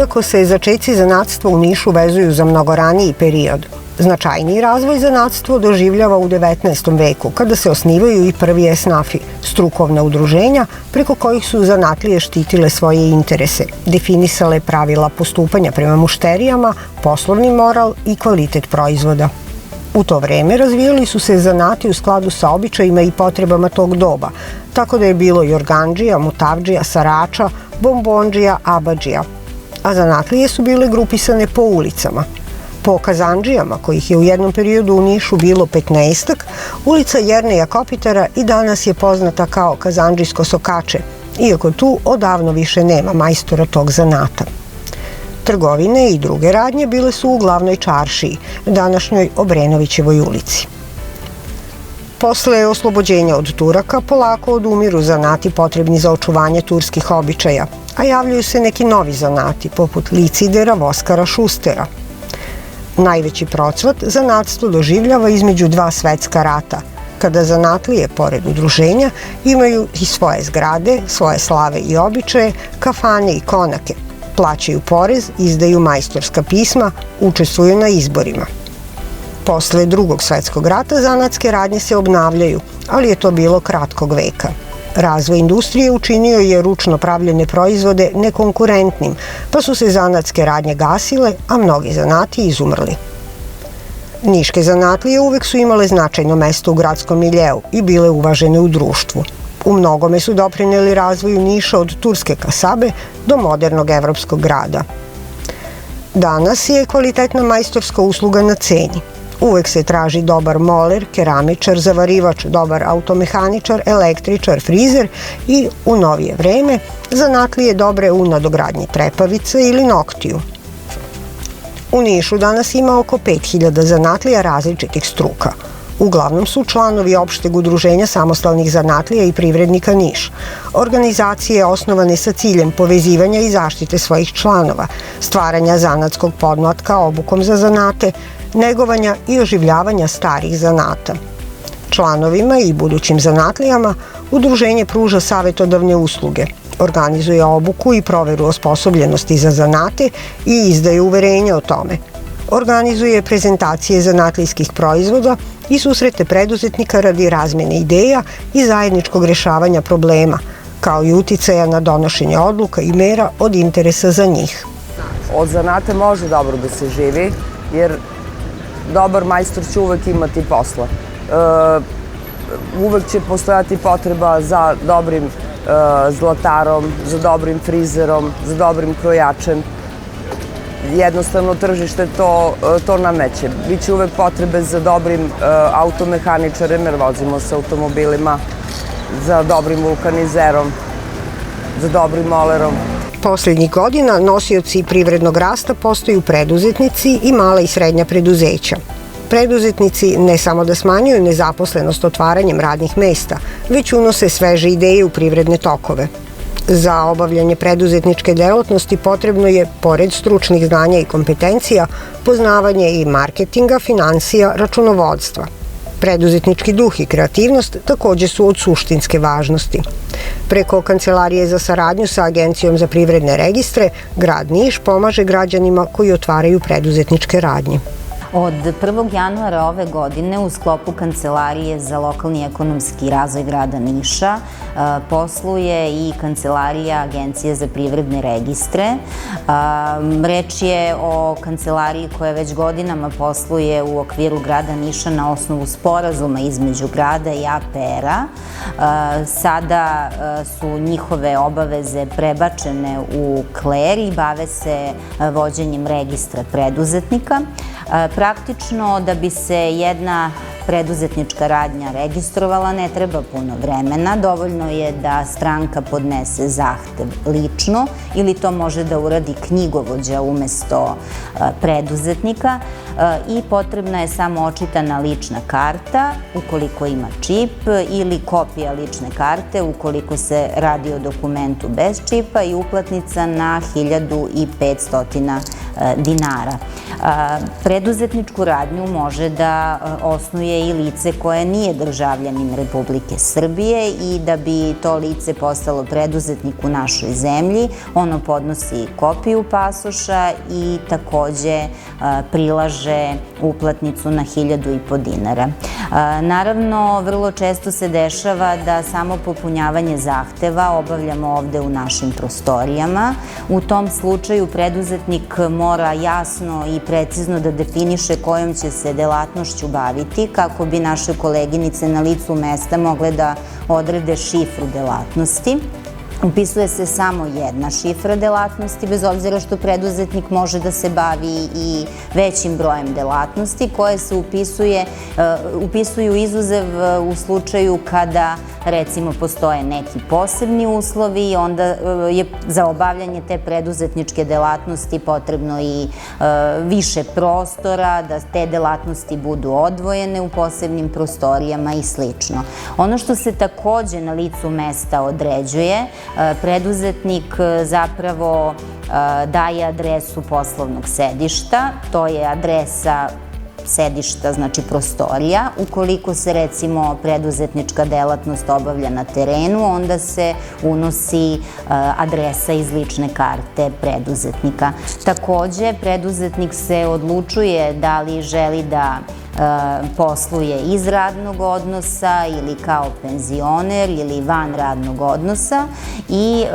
iako se začeci zanatstva u Nišu vezuju za mnogo raniji period. Značajniji razvoj zanatstvo doživljava u 19. veku, kada se osnivaju i prvi esnafi, strukovna udruženja preko kojih su zanatlije štitile svoje interese, definisale pravila postupanja prema mušterijama, poslovni moral i kvalitet proizvoda. U to vreme razvijali su se zanati u skladu sa običajima i potrebama tog doba, tako da je bilo jorgandžija, mutavdžija, sarača, bombondžija, abadžija. A zanatlije su bile grupisane po ulicama. Po kazandžijama, kojih je u jednom periodu u Nišu bilo 15-ak, ulica Jerneja Kopitara i danas je poznata kao kazandžijsko sokače, iako tu odavno više nema majstora tog zanata. Trgovine i druge radnje bile su u glavnoj čaršiji, današnjoj Obrenovićevoj ulici. Posle oslobođenja od Turaka polako odumiru zanati potrebni za očuvanje turskih običaja, a javljaju se neki novi zanati, poput licidera, voskara, šustera. Najveći procvat zanatstvo doživljava između dva svetska rata, kada zanatlije, pored udruženja, imaju i svoje zgrade, svoje slave i običaje, kafane i konake, plaćaju porez, izdaju majstorska pisma, učestvuju na izborima. Posle Drugog svetskog rata zanatske radnje se obnavljaju, ali je to bilo kratkog veka. Razvoj industrije učinio je ručno pravljene proizvode nekonkurentnim, pa su se zanatske radnje gasile, a mnogi zanati izumrli. Niške zanatlije uvek su imale značajno mesto u gradskom miljeu i bile uvažene u društvu. U mnogome su doprineli razvoju Niša od turske kasabe do modernog evropskog grada. Danas je kvalitetna majstorska usluga na ceni. Uvek se traži dobar moler, keramičar, zavarivač, dobar automehaničar, električar, frizer i, u novije vreme, zanatlije dobre u nadogradnji trepavice ili noktiju. U Nišu danas ima oko 5000 zanatlija različitih struka. Uglavnom su članovi opšteg udruženja samostalnih zanatlija i privrednika Niš. Organizacije osnovane sa ciljem povezivanja i zaštite svojih članova, stvaranja zanatskog podmlatka obukom za zanate, negovanja i oživljavanja starih zanata. Članovima i budućim zanatlijama udruženje pruža savetodavne usluge, organizuje obuku i proveru osposobljenosti za zanate i izdaje uverenja o tome. Organizuje prezentacije zanatlijskih proizvoda i susrete preduzetnika radi razmene ideja i zajedničkog rešavanja problema, kao i uticaja na donošenje odluka i mera od interesa za njih. Od zanata može dobro da se živi, jer dobar majstor će uvek imati posla. Uvek će postojati potreba za dobrim zlatarom, za dobrim frizerom, za dobrim krojačem. Jednostavno tržište to nameće. Biće uvek potrebe za dobrim automehaničarem, jer vozimo se automobilima, za dobrim vulkanizerom, za dobrim molerom. Poslednjih godina nosioci privrednog rasta postaju preduzetnici i mala i srednja preduzeća. Preduzetnici ne samo da smanjuju nezaposlenost otvaranjem radnih mesta, već unose sveže ideje u privredne tokove. Za obavljanje preduzetničke delatnosti potrebno je, pored stručnih znanja i kompetencija, poznavanje i marketinga, finansija, računovodstva. Preduzetnički duh i kreativnost takođe su od suštinske važnosti. Preko Kancelarije za saradnju sa Agencijom za privredne registre, grad Niš pomaže građanima koji otvaraju preduzetničke radnje. Od 1. januara ove godine u sklopu Kancelarije za lokalni ekonomski razvoj grada Niša posluje i Kancelarija Agencije za privredne registre. Reč je o kancelariji koja već godinama posluje u okviru grada Niša na osnovu sporazuma između grada i APR-a. Sada su njihove obaveze prebačene u KLER i bave se vođenjem registra preduzetnika. Praktično, da bi se jedna preduzetnička radnja registrovala, ne treba puno vremena. Dovoljno je da stranka podnese zahtev lično ili to može da uradi knjigovođa umesto preduzetnika i potrebna je samo očitana lična karta ukoliko ima čip ili kopija lične karte ukoliko se radi o dokumentu bez čipa i uplatnica na 1500 dinara. Preduzetničku radnju može da osnuje i lice koje nije državljanin Republike Srbije i da bi to lice postalo preduzetnik u našoj zemlji, ono podnosi kopiju pasoša i takođe prilaže uplatnicu na 1.500 dinara. Naravno, vrlo često se dešava da samo popunjavanje zahteva obavljamo ovde u našim prostorijama. U tom slučaju preduzetnik mora jasno i precizno da definiše kojom će se delatnošću baviti kako bi naše koleginice na licu mesta mogle da odrede šifru delatnosti. Upisuje se samo jedna šifra delatnosti, bez obzira što preduzetnik može da se bavi i većim brojem delatnosti koje se upisuju izuzev u slučaju kada recimo postoje neki posebni uslovi i onda je za obavljanje te preduzetničke delatnosti potrebno i više prostora, da te delatnosti budu odvojene u posebnim prostorijama i slično. Ono što se takođe na licu mesta određuje, preduzetnik zapravo daje adresu poslovnog sedišta, to je adresa sedišta, znači prostorija. Ukoliko se recimo preduzetnička delatnost obavlja na terenu, onda se unosi adresa iz lične karte preduzetnika. Takođe, preduzetnik se odlučuje da li želi da posluje iz radnog odnosa ili kao penzioner ili van radnog odnosa i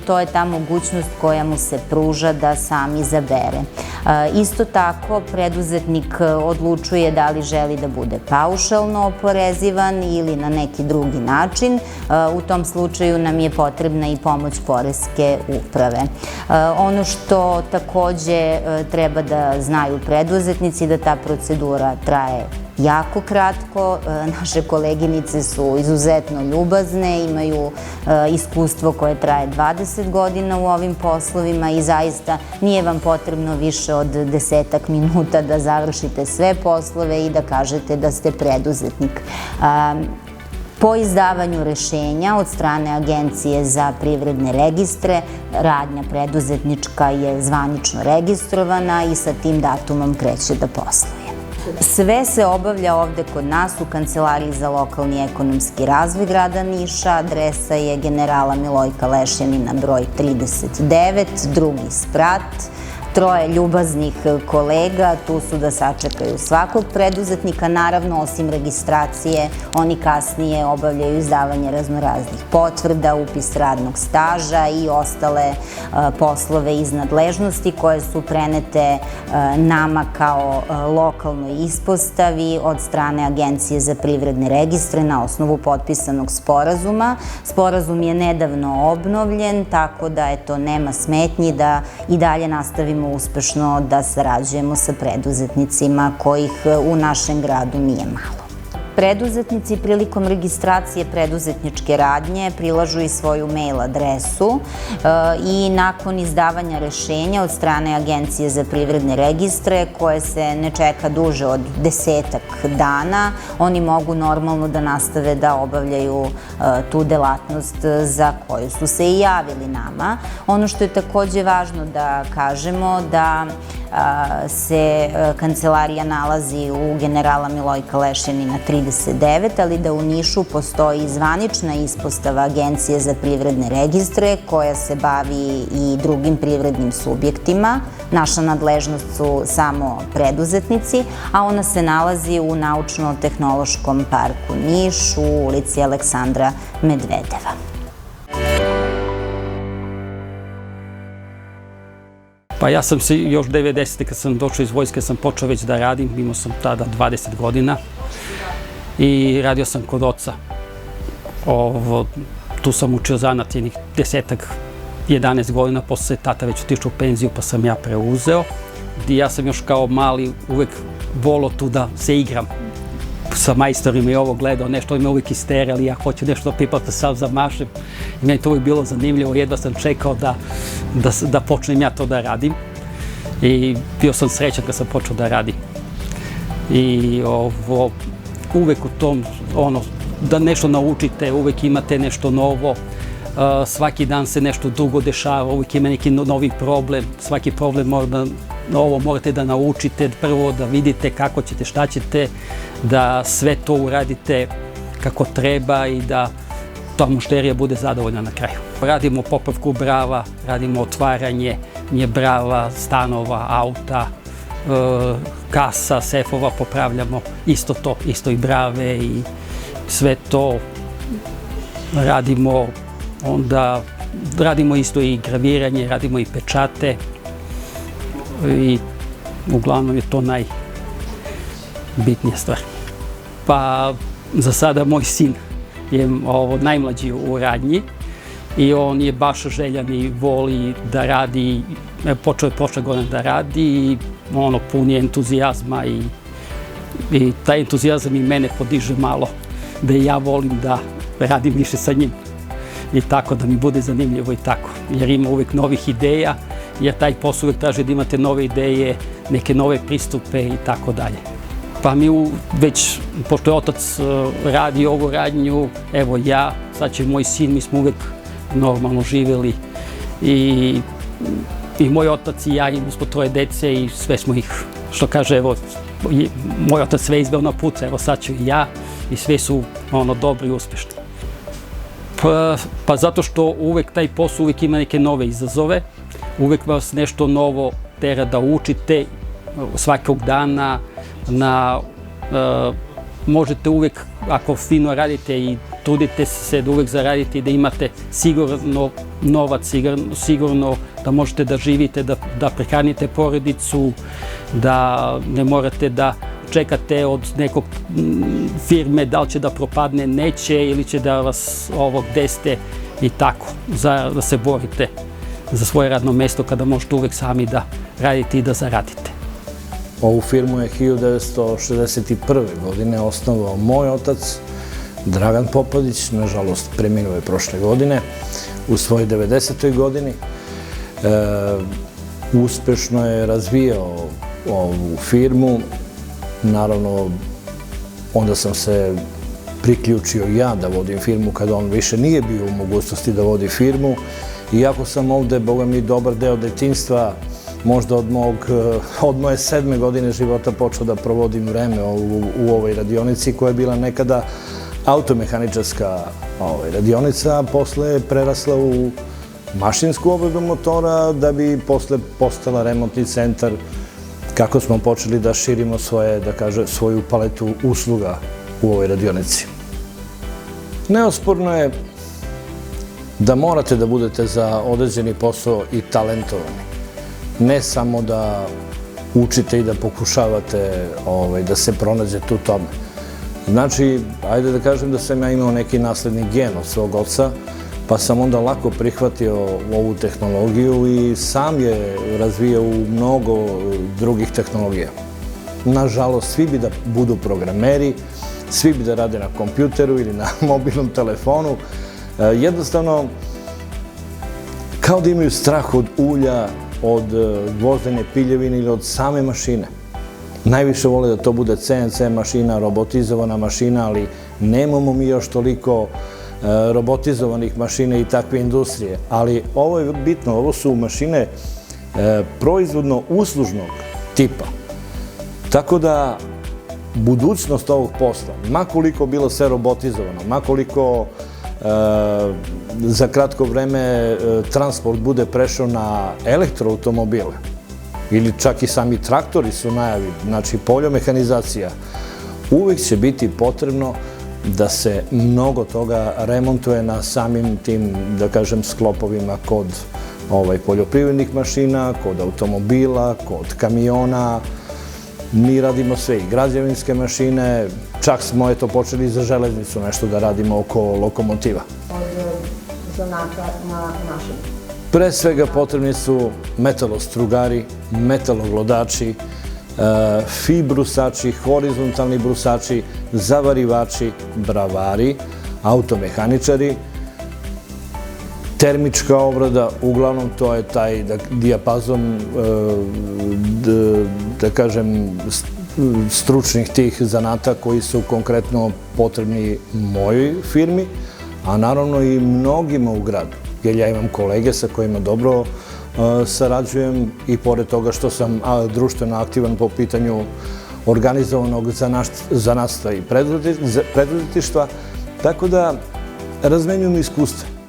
to je ta mogućnost koja mu se pruža da sam izabere. Isto tako, preduzetnik odlučuje da li želi da bude paušalno oporezivan ili na neki drugi način. U tom slučaju nam je potrebna i pomoć poreske uprave. Ono što takođe treba da znaju preduzetnici, da ta procedura traje jako kratko. Naše koleginice su izuzetno ljubazne, imaju iskustvo koje traje 20 godina u ovim poslovima i zaista nije vam potrebno više od 10-ak minuta da završite sve poslove i da kažete da ste preduzetnik. Po izdavanju rešenja od strane Agencije za privredne registre, radnja preduzetnička je zvanično registrovana i sa tim datumom kreće da posluje. Sve se obavlja ovde kod nas u Kancelariji za lokalni ekonomski razvoj grada Niša. Adresa je Generala Milojka Lešjanina broj 39, drugi sprat. 3 ljubaznih kolega tu su da sačekaju svakog preduzetnika. Naravno, osim registracije, oni kasnije obavljaju izdavanje raznoraznih potvrda, upis radnog staža i ostale poslove iz nadležnosti koje su prenete nama kao lokalnoj ispostavi od strane Agencije za privredne registre na osnovu potpisanog sporazuma. Sporazum je nedavno obnovljen, tako da nema smetnji da i dalje nastavimo uspešno da sarađujemo sa preduzetnicima kojih u našem gradu nije malo. Preduzetnici prilikom registracije preduzetničke radnje prilažu i svoju mail adresu i nakon izdavanja rešenja od strane Agencije za privredne registre, koje se ne čeka duže od 10-ak dana, oni mogu normalno da nastave da obavljaju tu delatnost za koju su se i javili nama. Ono što je takođe važno da kažemo da se kancelarija nalazi u Generala Milojka Lešjanina 39, ali da u Nišu postoji zvanična ispostava Agencije za privredne registre koja se bavi i drugim privrednim subjektima. Naša nadležnost su samo preduzetnici, a ona se nalazi u Naučno-tehnološkom parku Niš u ulici Aleksandra Medvedeva. Pa ja sam se još 90. kad sam došao iz vojske sam počeo već da radim, imao sam tada 20 godina i radio sam kod oca. Tu sam učio zanat jednih 10-11 godina, posle se tata već otišao u penziju pa sam ja preuzeo. I ja sam još kao mali uvek volao tu da se igram sa majstorima i ovo gledao, nešto me uvijek isterali, ja hoću nešto da pipam, da sam zamašem. I meni to uvijek bilo zanimljivo, jedva sam čekao da počnem ja to da radim. I bio sam srećan kad sam počeo da radim. I uvek u tom, da nešto naučite, uvek imate nešto novo, svaki dan se nešto drugo dešava, uvek ima neki novi problem, svaki problem mora da ovo morate da naučite prvo, da vidite kako ćete, šta ćete, da sve to uradite kako treba i da ta mušterija bude zadovoljna na kraju. Radimo popravku brava, radimo otvaranje brava, stanova, auta, kasa, sefova popravljamo, isto to, isto i brave i sve to radimo. Onda radimo isto i graviranje, radimo i pečate i uglavnom je to najbitnija stvar. Pa za sada moj sin je najmlađi u radnji i on je baš željan i voli da radi, počeo je prošle godine da radi i pun je entuzijazma i taj entuzijazam i mene podiže malo, da i ja volim da radim više sa njim i tako da mi bude zanimljivo i tako, jer ima uvek novih ideja, jer taj posao uvek traži da imate nove ideje, neke nove pristupe i tako dalje. Pa mi već, pošto je otac radi ovu radnju, evo ja, sad će moj sin, mi smo uvek normalno živjeli i moj otac i ja, mi smo 3 dece i sve smo ih, što kaže, evo, moj otac sve izveo na put, evo sad ću i ja i sve su dobri i uspešni. Pa zato što uvek taj posao uvek ima neke nove izazove, uvek vas nešto novo tera da učite svakog dana, možete uvek, ako fino radite i trudite se da uvek zaradite i da imate sigurno novac, sigurno da možete da živite, da prehranite porodicu, da ne morate da čekate od nekog firme da li će da propadne, neće, ili će da vas gde ste i tako, da se borite za svoje radno mesto kada možete uvek sami da radite i da zaradite. Ovu firmu je 1961. godine osnovao moj otac, Dragan Popadić, nažalost preminuo je prošle godine, u svojoj 90. godini. Uspešno je razvijao ovu firmu, naravno onda sam se priključio ja da vodim firmu kada on više nije bio u mogućnosti da vodi firmu. Iako sam ovde, boga mi, dobar deo detinjstva, možda od moje 7. godine života počeo da provodim vreme u ovoj radionici koja je bila nekada automehaničarska radionica, a posle je prerasla u mašinsku obradu motora da bi posle postala remontni centar kako smo počeli da širimo svoju paletu usluga u ovoj radionici. Neosporno je da morate da budete za određeni posao i talentovani. Ne samo da učite i da pokušavate da se pronađete u tome. Znači, ajde da kažem da sam ja imao neki nasledni gen od svog oca, pa sam onda lako prihvatio ovu tehnologiju i sam je razvijao u mnogo drugih tehnologija. Nažalost, svi bi da budu programeri, svi bi da rade na kompjuteru ili na mobilnom telefonu. Jednostavno, kao da imaju strah od ulja, od gvozdene piljevine ili od same mašine. Najviše vole da to bude CNC mašina, robotizovana mašina, ali nemamo mi još toliko robotizovanih mašina i takve industrije. Ali ovo je bitno, ovo su mašine proizvodno-uslužnog tipa. Tako da budućnost ovog posla, makoliko bilo sve robotizovano, makoliko za kratko vreme transport bude prešao na elektroautomobile, ili čak i sami traktori su najavi, znači poljomehanizacija, uvek će biti potrebno da se mnogo toga remontuje na samim tim, da kažem, sklopovima kod poljoprivrednih mašina, kod automobila, kod kamiona. Mi radimo sve, i građevinske mašine, čak smo počeli za železnicu nešto da radimo oko lokomotiva. Od zanata na našem? Pre svega potrebni su metalostrugari, metaloglodači, fibrusači, horizontalni brusači, zavarivači, bravari, automehaničari, termička obrada, uglavnom to je taj dijapazon, da kažem, stručnih tih zanata koji su konkretno potrebni mojoj firmi, a naravno i mnogima u gradu. jer ja imam kolege sa kojima dobro sarađujem i pored toga što sam društveno aktivan po pitanju organizovanog zanatstva i preduzetništva, tako da razmenjujem iskustva.